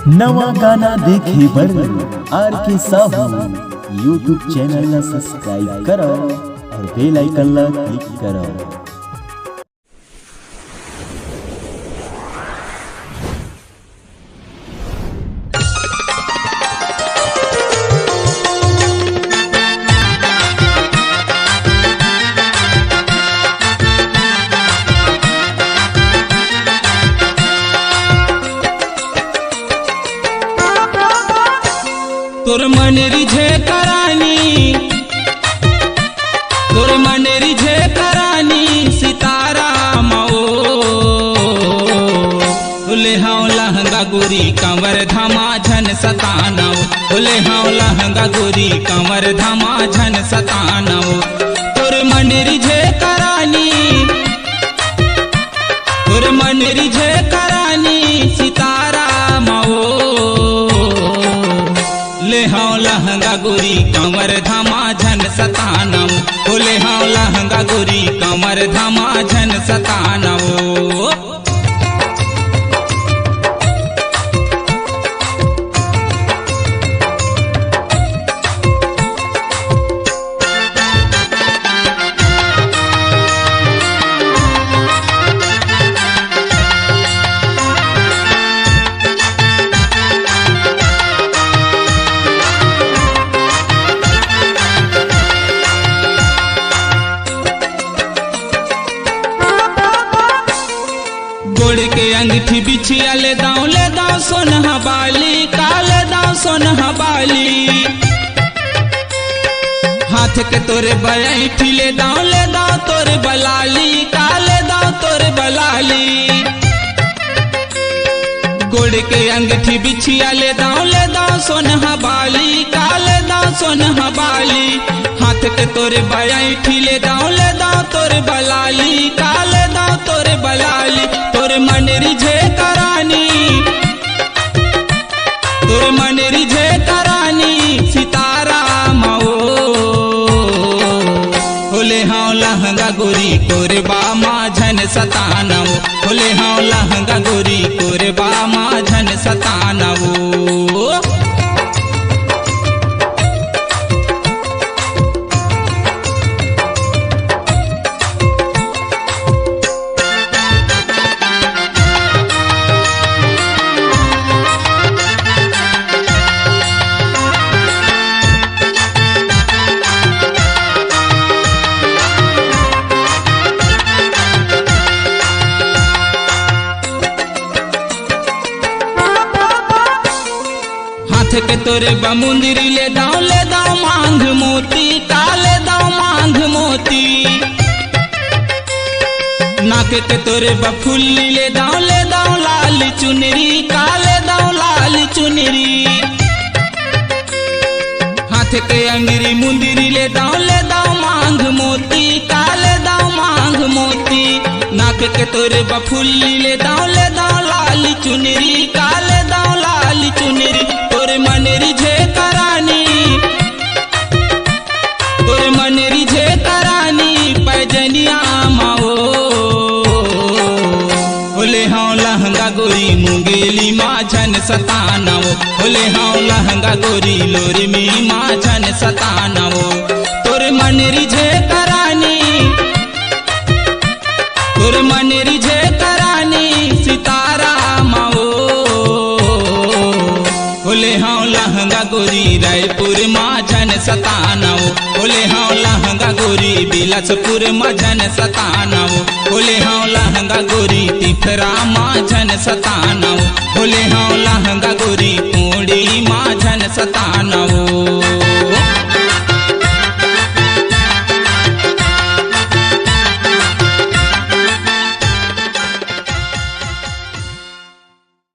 नवा गाना देखे बर आर के साहू यूट्यूब चैनल ला सब्सक्राइब करो और बेल आइकन ला क्लिक करो। तोर मन रिझे करानी, तोर मन रिझे करानी सितारा मओ ले हाउ लहंगा गोरी कंवर धामा झन सतानव, ले हाउ लहंगा गोरी कंवर धामा झन सतानव। तोर मन रिझे करानी, तोर मन रिझे करानी सितारा मओ ले हाउ लहंगा गोरी कंवर धामा झन सतानव, ले हाउ लहंगा गोरी कंवर धामा झन सतानव। गोड़ के अंगूठी बिछिया ले दाऊ सोनहा बाली, काले दाऊ सोनहा बाली। हाथ के तोरे बैठी ले दाऊ तोरे बलाली, काले दाऊ तोरे बलाली। गोड़ के अंगूठी बिछिया ले दाऊ सोनहा बाली, काले दाऊ सोनहा बाली। हाथ के तोरे बैठी ले दाऊ तोरे बलाली, काले दाऊ तोरे बलाली। तोर मन रिझे करानी, तोर मन रिझे करानी सितारा मओ ले हाउ लहंगा गोरी कोरे बामा झन सतानव, ले हाउ लहंगा गोरी कोरे बामा झन सतानव। हाथ के तोरे बमुंदरी ले दाऊ मांग मोती, काले दाऊ मांग मोती। नाक के तोरे बफुल्ली ले दाऊ लाल चुनरी, काले दाऊ लाल चुनरी। हाथ के अंगरी मुंदरी ले दाऊ मांग मोती, काले दाऊ मांग मोती। नाक के तोरे बफुल्ली ले दाऊ लाल चुनरी, काले दाऊ लाल चुनरी। तोर मन रिझे करानी, तोर मन रिझे करानी पैजनिया माओ ले हाउ लहंगा गोरी मुंगेली माँ झन सतानव, ले हाउ लहंगा गोरी लोरमी माँ झन सतानव। तोर मन रिझे करानी, तोर मन रिझे करानी सितारा माओ ले हाउ लहंगा गोरी रायपुर माँ झन सतानव, ले हाउ लहंगा गोरी बिलासपुर माँ झन सतानव, ले हाउ लहंगा गोरी तिफरा माँ झन सतानव, ले हाउ लहंगा गोरी कोड़ी माँ झन सतानव।